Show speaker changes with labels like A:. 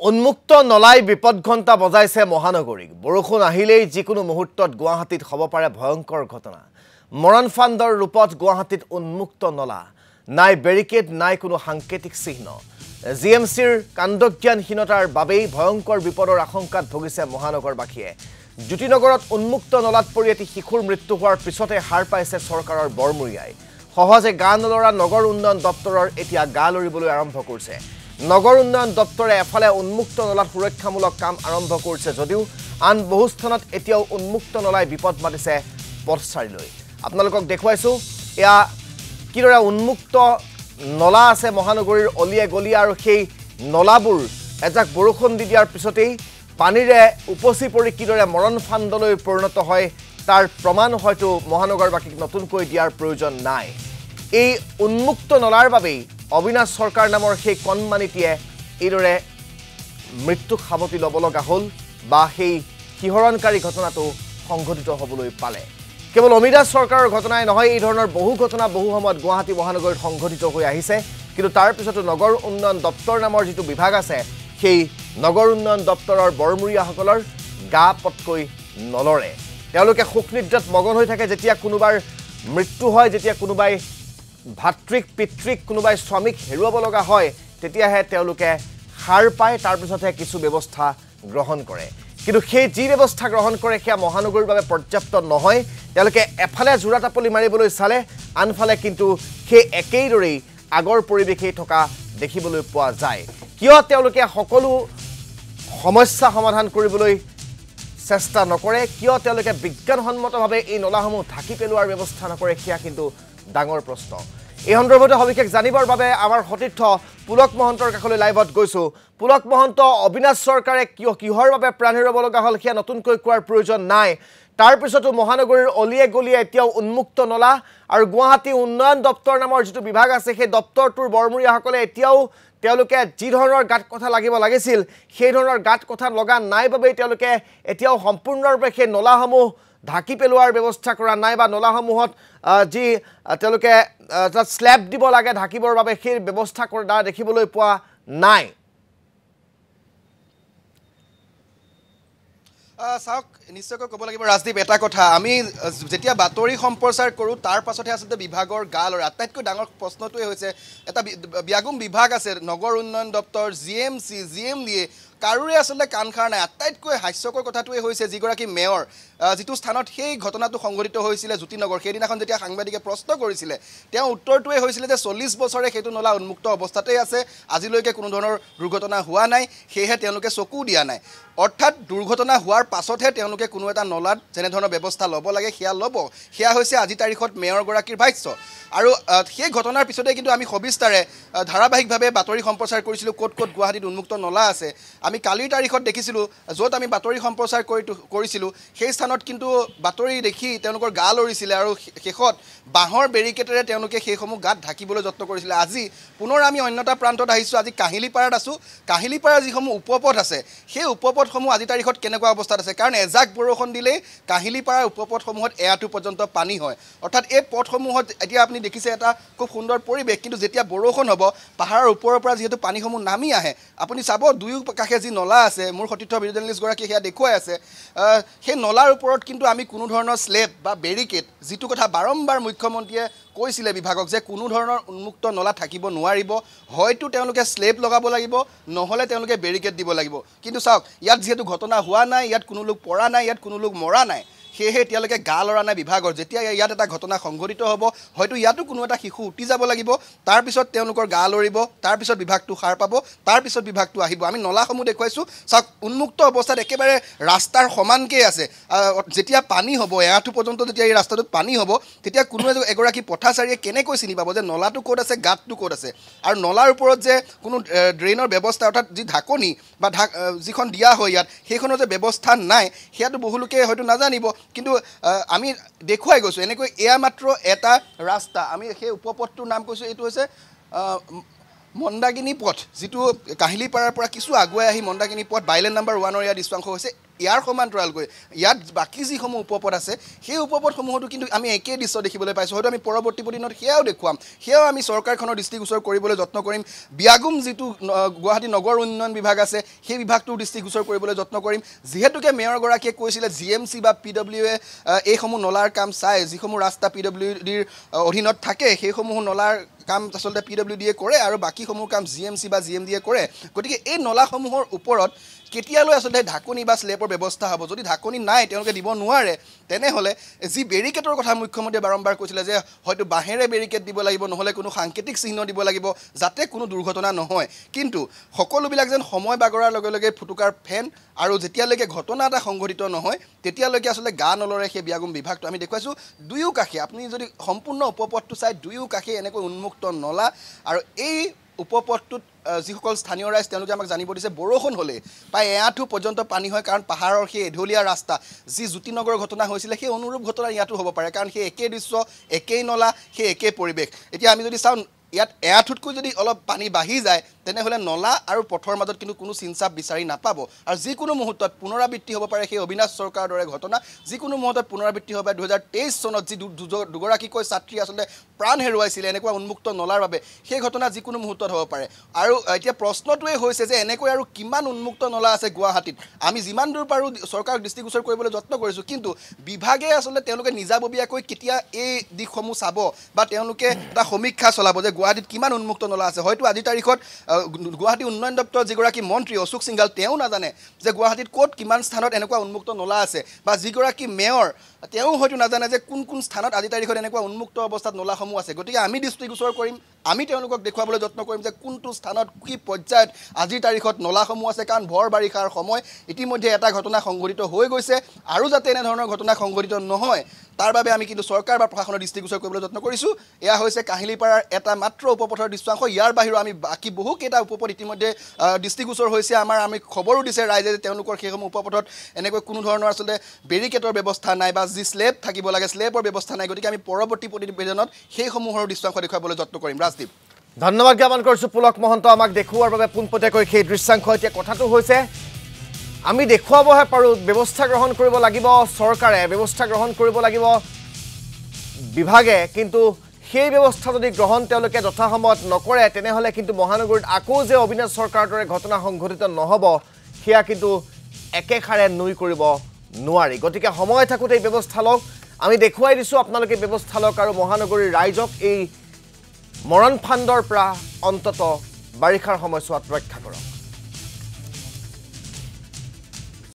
A: উন্মুক্ত নলাই বিপদ ঘণ্টা বজাইছে মহানগৰীক বৰষুণ আহিলেই যিকোনো মুহূৰ্তত গুৱাহাটীত হ'ব পাৰে ভয়ংকৰ ঘটনা মৰণ ফাণ্ডৰ ৰূপত গুৱাহাটীত উন্মুক্ত নলা নাই বেৰিকেড নাই কোনো সাংকেতিক চিহ্ন জিএমচিৰ কাণ্ডজ্ঞানহীনতাৰ বাবেই ভয়ংকৰ বিপদৰ আশংকাত ভুগিছে মহানগৰবাসীয়ে জ্যোতিনগৰত উন্মুক্ত নলাত পৰি এটি শিশুৰ মৃত্যু হোৱাৰ পিছতে হাৰ পাইছে চৰকাৰৰ বৰমূৰীয়াই সহজে গা নলৰা নগৰ উন্নয়ন দপ্তৰৰ এতিয়া গা লৰিবলৈ আৰম্ভ কৰিছে নগৰ উন্নয়ন দপ্তৰে এফালে উন্মুক্ত নলাত সুৰক্ষামূলক কাম আৰম্ভ কৰিছে যদিও আন বহু স্থানত এতিয়াও উন্মুক্ত নলাই বিপদ মাতিছে পথচাৰীলৈ আপোনালোকক দেখুৱাইছো এয়া কিদৰে উন্মুক্ত নলা আছে মহানগৰীৰ অলিয়ে গলিয়ে আৰু সেই নলাবোৰ এজাক বৰষুণ দি দিয়াৰ পিছতেই পানীৰে উপচি পৰি কিদৰে মৰণ ফাণ্ডলৈ পৰিণত হয় তাৰ প্ৰমাণ হয়তো মহানগৰবাসীক নতুনকৈ দিয়াৰ প্ৰয়োজন নাই এই উন্মুক্ত নলাৰ বাবেই অবিনাশ সৰকাৰ নামৰ সেই কণমানিটিয়ে এইদৰে মৃত্যু সাৱটি ল'ব লগা হ'ল বা সেই শিহৰণকাৰী ঘটনাটো সংঘটিত হ'বলৈ পালে কেৱল অবিনাশ সৰকাৰৰ ঘটনাই নহয় এই ধৰণৰ বহু ঘটনা বহু সময়ত গুৱাহাটী মহানগৰীত সংঘটিত হৈ আহিছে কিন্তু তাৰ পিছতো নগৰ উন্নয়ন দপ্তৰ নামৰ যিটো বিভাগ আছে সেই নগৰ উন্নয়ন দপ্তৰৰ বৰমূৰীয়াসকলৰ গা পটকৈ নলৰে তেওঁলোকে শোকনিদ্ৰাত মগন হৈ থাকে যেতিয়া কোনোবাৰ মৃত্যু হয় যেতিয়া কোনোবাই ভাতৃক পিতৃক কোনোবাই স্বামীক হেৰুৱাব লগা হয় তেতিয়াহে তেওঁলোকে হাৰ পায় তাৰ পিছতহে কিছু ব্যৱস্থা গ্ৰহণ কৰে কিন্তু সেই যি ব্যৱস্থা গ্ৰহণ কৰে সেয়া মহানগৰীৰ বাবে পৰ্যাপ্ত নহয় তেওঁলোকে এফালে জোৰা টাপলি মাৰিবলৈ চালে আনফালে কিন্তু সেই একেইদৰেই আগৰ পৰিৱেশেই থকা দেখিবলৈ পোৱা যায় কিয় তেওঁলোকে সকলো সমস্যা সমাধান কৰিবলৈ চেষ্টা নকৰে কিয় তেওঁলোকে বিজ্ঞানসন্মতভাৱে এই নলাসমূহ ঢাকি পেলোৱাৰ ব্যৱস্থা নকৰে সেয়া কিন্তু ডাঙৰ প্ৰশ্ন এই সন্দৰ্ভতে সবিশেষ জানিবৰ বাবে আমাৰ সতীৰ্থ পুলক মহন্তৰ কাষলৈ লাইভত গৈছো পুলক মহন্ত অবিনাশ সৰকাৰে কিহৰ বাবে প্ৰাণ হেৰুৱাব লগা হ'ল সেয়া নতুনকৈ কোৱাৰ প্ৰয়োজন নাই তাৰ পিছতো মহানগৰীৰ অলিয়ে গলিয়ে এতিয়াও উন্মুক্ত নলা আৰু গুৱাহাটী উন্নয়ন দপ্তৰ নামৰ যিটো বিভাগ আছে সেই দপ্তৰটোৰ বৰমূৰীয়াসকলে এতিয়াও তেওঁলোকে যি ধৰণৰ গাত কথা লাগিব লাগিছিল সেই ধৰণৰ গাত কথা লগা নাই বাবেই তেওঁলোকে এতিয়াও সম্পূৰ্ণৰূপে সেই নলাসমূহ ঢাকি পেলোৱাৰ ব্যৱস্থা কৰা নাই বা নলাসমূহত যি তেওঁলোকে স্ল্যাব দিব লাগে ঢাকিবৰ বাবে সেই ব্যৱস্থা কৰা দেখিবলৈ পোৱা নাই
B: চাওক নিশ্চয়কৈ ক'ব লাগিব ৰাজদীপ এটা কথা আমি যেতিয়া বাতৰি সম্প্ৰচাৰ কৰোঁ তাৰ পাছতহে আচলতে বিভাগৰ গা লৰে আটাইতকৈ ডাঙৰ প্ৰশ্নটোৱে হৈছে এটা ব্যাগুম বিভাগ আছে নগৰ উন্নয়ন দপ্তৰ জিএমচি জিএমডিএ কাৰোৰে আচলতে কাণ খাৰ নাই আটাইতকৈ হাস্যকৰ কথাটোৱে হৈছে যিগৰাকী মেয়ৰ যিটো স্থানত সেই ঘটনাটো সংঘটিত হৈছিলে জ্যোতিনগৰ সেইদিনাখন যেতিয়া সাংবাদিকে প্ৰশ্ন কৰিছিলে তেওঁ উত্তৰটোৱে হৈছিলে যে 40 বছৰে সেইটো নলা উন্মুক্ত অৱস্থাতেই আছে আজিলৈকে কোনো ধৰণৰ দুৰ্ঘটনা হোৱা নাই সেয়েহে তেওঁলোকে চকু দিয়া নাই অৰ্থাৎ দুৰ্ঘটনা হোৱাৰ পাছতহে তেওঁলোকে কোনো এটা নলাত যেনেধৰণৰ ব্যৱস্থা ল'ব লাগে সেয়া ল'ব সেয়া হৈছে আজি তাৰিখত মেয়ৰগৰাকীৰ ভাষ্য আৰু সেই ঘটনাৰ পিছতে কিন্তু আমি সবিস্তাৰে ধাৰাবাহিকভাৱে বাতৰি সম্প্ৰচাৰ কৰিছিলোঁ ক'ত ক'ত গুৱাহাটীত উন্মুক্ত নলা আছে আমি কালিৰ তাৰিখত দেখিছিলোঁ য'ত আমি বাতৰি সম্প্ৰচাৰ কৰিছিলোঁ সেই স্থানত কিন্তু বাতৰি দেখি তেওঁলোকৰ গা লৰিছিলে আৰু শেষত বাঁহৰ বেৰিকেটেৰে তেওঁলোকে সেইসমূহ গাত ঢাকিবলৈ যত্ন কৰিছিলে আজি পুনৰ আমি অন্য এটা প্ৰান্তত আহিছোঁ আজি কাহিলীপাৰাত আছোঁ কাহিলীপাৰাৰ যিসমূহ উপপথ আছে সেই উপপথসমূহ আজি তাৰিখত কেনেকুৱা অৱস্থাত আছে কাৰণ এজাক বৰষুণ দিলেই কাহিলীপাৰাৰ উপপথসমূহত এয়াটো পৰ্যন্ত পানী হয় অৰ্থাৎ এই পথসমূহত এতিয়া আপুনি দেখিছে এটা খুব সুন্দৰ পৰিৱেশ কিন্তু যেতিয়া বৰষুণ হ'ব পাহাৰৰ ওপৰৰ পৰা যিহেতু পানীসমূহ নামি আহে আপুনি চাব দুয়ো কাষে যি নলা আছে মোৰ সতীৰ্থ ভিডিঅ' জাৰ্নেলিষ্টগৰাকীয়ে সেয়া দেখুৱাই আছে সেই নলাৰ ওপৰত কিন্তু আমি কোনো ধৰণৰ স্লেব বা বেৰিকেড যিটো কথা বাৰম্বাৰ মুখ্যমন্ত্ৰীয়ে কৈছিলে বিভাগক যে কোনো ধৰণৰ উন্মুক্ত নলা থাকিব নোৱাৰিব হয়তো তেওঁলোকে স্লেব লগাব লাগিব নহ'লে তেওঁলোকে বেৰিকেড দিব লাগিব কিন্তু চাওক ইয়াত যিহেতু ঘটনা হোৱা নাই ইয়াত কোনো লোক পৰা নাই ইয়াত কোনো লোক মৰা নাই সেয়েহে এতিয়ালৈকে গা লৰা নাই বিভাগৰ যেতিয়া ইয়াত এটা ঘটনা সংঘটিত হ'ব হয়তো ইয়াতো কোনো এটা শিশু উটি যাব লাগিব তাৰপিছত তেওঁলোকৰ গা লৰিব তাৰপিছত বিভাগটো সাৰ পাব তাৰপিছত বিভাগটো আহিব আমি নলাসমূহ দেখুৱাইছোঁ চাওক উন্মুক্ত অৱস্থাত একেবাৰে ৰাস্তাৰ সমানকৈ আছে যেতিয়া পানী হ'ব এআঁঠু পৰ্যন্ত যেতিয়া এই ৰাস্তাটোত পানী হ'ব তেতিয়া কোনো এগৰাকী পথাচাৰীয়ে কেনেকৈ চিনি পাব যে নলাটো ক'ত আছে গাঁতটো ক'ত আছে আৰু নলাৰ ওপৰত যে কোনো ড্ৰেইনৰ ব্যৱস্থা অৰ্থাৎ যি ঢাকনি বা যিখন দিয়া হয় ইয়াত সেইখনৰ যে ব্যৱস্থা নাই সেয়াটো বহু লোকে হয়তো নাজানিব কিন্তু আমি দেখুৱাই গৈছোঁ এনেকৈ এয়া মাত্ৰ এটা ৰাস্তা আমি সেই উপপথটোৰ নাম কৈছোঁ এইটো হৈছে মন্দাকিনী পথ যিটো কাহিলীপাৰাৰ পৰা কিছু আগুৱাই আহি মন্দাকিনী পথ বাইলেন নাম্বাৰ 1 ইয়াত দৃশ্যাংশ হৈছে ইয়াৰ সমান্তৰালকৈ ইয়াত বাকী যিসমূহ উপপথ আছে সেই উপপথসমূহতো কিন্তু আমি একেই দৃশ্য দেখিবলৈ পাইছোঁ হয়তো আমি পৰৱৰ্তী দিনত সেয়াও দেখুৱাম সেয়াও আমি চৰকাৰখনৰ দৃষ্টিগোচৰ কৰিবলৈ যত্ন কৰিম বিয়াগুম যিটো গুৱাহাটী নগৰ উন্নয়ন বিভাগ আছে সেই বিভাগটোৰ দৃষ্টিগোচৰ কৰিবলৈ যত্ন কৰিম যিহেতুকে মেয়ৰগৰাকীয়ে কৈছিলে GMC বা PWA এইসমূহ নলাৰ কাম চাই যিসমূহ ৰাস্তা PWDৰ অধীনত থাকে সেইসমূহ নলাৰ কাম আচলতে PWDয়ে কৰে আৰু বাকীসমূহ কাম GMC বা GMDয়ে কৰে গতিকে এই নলাসমূহৰ ওপৰত কেতিয়ালৈ আচলতে ঢাকনি বা স্লেপৰ ব্যৱস্থা হ'ব যদি ঢাকনি নাই তেওঁলোকে দিব নোৱাৰে তেনেহ'লে যি বেৰিকেডৰ কথা মুখ্যমন্ত্ৰীয়ে বাৰম্বাৰ কৈছিলে যে হয়তো বাঁহেৰে বেৰিকেড দিব লাগিব নহ'লে কোনো সাংকেতিক চিহ্ন দিব লাগিব যাতে কোনো দুৰ্ঘটনা নহয় কিন্তু সকলোবিলাক যেন সময় বাগৰাৰ লগে লগে ফুটুকাৰ ফেন আৰু যেতিয়ালৈকে ঘটনা এটা সংঘটিত নহয় তেতিয়ালৈকে আচলতে গা নলৰে সেই বিয়াগুম বিভাগটো আমি দেখুৱাইছোঁ দুয়ো কাষে আপুনি যদি সম্পূৰ্ণ উপপথটো চাই দুয়ো কাষে এনেকৈ উন্মুক্ত নলা আৰু এই উপপথটোত যিসকল স্থানীয় ৰাইজ তেওঁলোকে আমাক জানিব দিছে বৰষুণ হ'লে প্ৰায় এআঁঠু পৰ্যন্ত পানী হয় কাৰণ পাহাৰৰ সেই এঢলীয়া ৰাস্তা যি জ্যোতিনগৰ ঘটনা হৈছিলে সেই অনুৰূপ ঘটনা ইয়াতো হ'ব পাৰে কাৰণ সেই একেই দৃশ্য একেই নলা সেই একেই পৰিৱেশ এতিয়া আমি যদি চাওঁ ইয়াত এআঁঠুতকৈ যদি অলপ পানী বাঢ়ি যায় তেনেহ'লে নলা আৰু পথৰ মাজত কিন্তু কোনো চিনচাপ বিচাৰি নাপাব আৰু যিকোনো মুহূৰ্তত পুনৰাবৃত্তি হ'ব পাৰে সেই অবিনাশ চৰকাৰৰ দৰে ঘটনা যিকোনো মুহূৰ্তত পুনৰাবৃত্তি হ'ব পাৰে 2023 চনত যি দুগৰাকীকৈ ছাত্ৰী আচলতে প্ৰাণ হেৰুৱাইছিলে এনেকুৱা উন্মুক্ত নলাৰ বাবে সেই ঘটনা যিকোনো মুহূৰ্তত হ'ব পাৰে আৰু এতিয়া প্ৰশ্নটোৱে হৈছে যে এনেকৈ আৰু কিমান উন্মুক্ত নলা আছে গুৱাহাটীত আমি যিমান দূৰ পাৰোঁ চৰকাৰক দৃষ্টিগোচৰ কৰিবলৈ যত্ন কৰিছোঁ কিন্তু বিভাগে আচলতে তেওঁলোকে নিজাববীয়াকৈ কেতিয়া এই দিশসমূহ চাব বা তেওঁলোকে এটা সমীক্ষা চলাব যে গুৱাহাটীত কিমান উন্মুক্ত নলা আছে হয়তো আজিৰ তাৰিখত গুৱাহাটী উন্নয়ন দপ্তৰৰ যিগৰাকী মন্ত্ৰী অশোক সিংঘাল তেওঁ নাজানে যে গুৱাহাটীত ক'ত কিমান স্থানত এনেকুৱা উন্মুক্ত নলা আছে বা যিগৰাকী মেয়ৰ তেওঁ হয়তো নাজানে যে কোন কোন স্থানত আজিৰ তাৰিখত এনেকুৱা উন্মুক্ত অৱস্থাত নলাসমূহ আছে গতিকে আমি দৃষ্টিগোচৰ কৰিম আমি তেওঁলোকক দেখুৱাবলৈ যত্ন কৰিম যে কোনটো স্থানত কি পৰ্যায়ত আজিৰ তাৰিখত নলাসমূহ আছে কাৰণ ভৰ বাৰিষাৰ সময় ইতিমধ্যে এটা ঘটনা সংঘটিত হৈ গৈছে আৰু যাতে এনেধৰণৰ ঘটনা সংঘটিত নহয় তাৰ বাবে আমি কিন্তু চৰকাৰ বা প্ৰশাসনৰ দৃষ্টিগোচৰ কৰিবলৈ যত্ন কৰিছোঁ এয়া হৈছে কাহিলীপাৰাৰ এটা মাত্ৰ উপপথৰ দৃশ্যাংশ ইয়াৰ বাহিৰেও আমি বাকী বহুকেইটা উপপথ ইতিমধ্যে দৃষ্টিগোচৰ হৈছে আমি খবৰো দিছে ৰাইজে যে তেওঁলোকৰ সেইসমূহ উপপথত এনেকৈ কোনো ধৰণৰ আচলতে বেৰিকেডৰ ব্যৱস্থা নাই বা যি স্লেব থাকিব লাগে স্লেবৰ ব্যৱস্থা নাই গতিকে আমি পৰৱৰ্তী প্ৰতিবেদনত সেইসমূহৰ দৃশ্যাংশ দেখুৱাবলৈ যত্ন কৰিম ৰাজদীপ
A: ধন্যবাদ জ্ঞাপন কৰিছোঁ পুলক মহন্ত আমাক দেখুৱাৰ বাবে পোনপটীয়াকৈ সেই দৃশ্যাংশ এতিয়া কথাটো হৈছে আমি দেখুৱাবহে পাৰোঁ ব্যৱস্থা গ্ৰহণ কৰিব লাগিব চৰকাৰে ব্যৱস্থা গ্ৰহণ কৰিব লাগিব বিভাগে কিন্তু সেই ব্যৱস্থা যদি গ্ৰহণ তেওঁলোকে যথাসময়ত নকৰে তেনেহ'লে কিন্তু মহানগৰীত আকৌ যে অবিনাশ চৰকাৰৰ দৰে ঘটনা সংঘটিত নহ'ব সেয়া কিন্তু একেষাৰে নুই কৰিব নোৱাৰি গতিকে সময় থাকোঁতে এই ব্যৱস্থা লওক আমি দেখুৱাই দিছোঁ আপোনালোকে ব্যৱস্থা লওক আৰু মহানগৰীৰ ৰাইজক এই মৰণ ফান্দৰ পৰা অন্তত বাৰিষাৰ সময়ছোৱাত ৰক্ষা কৰক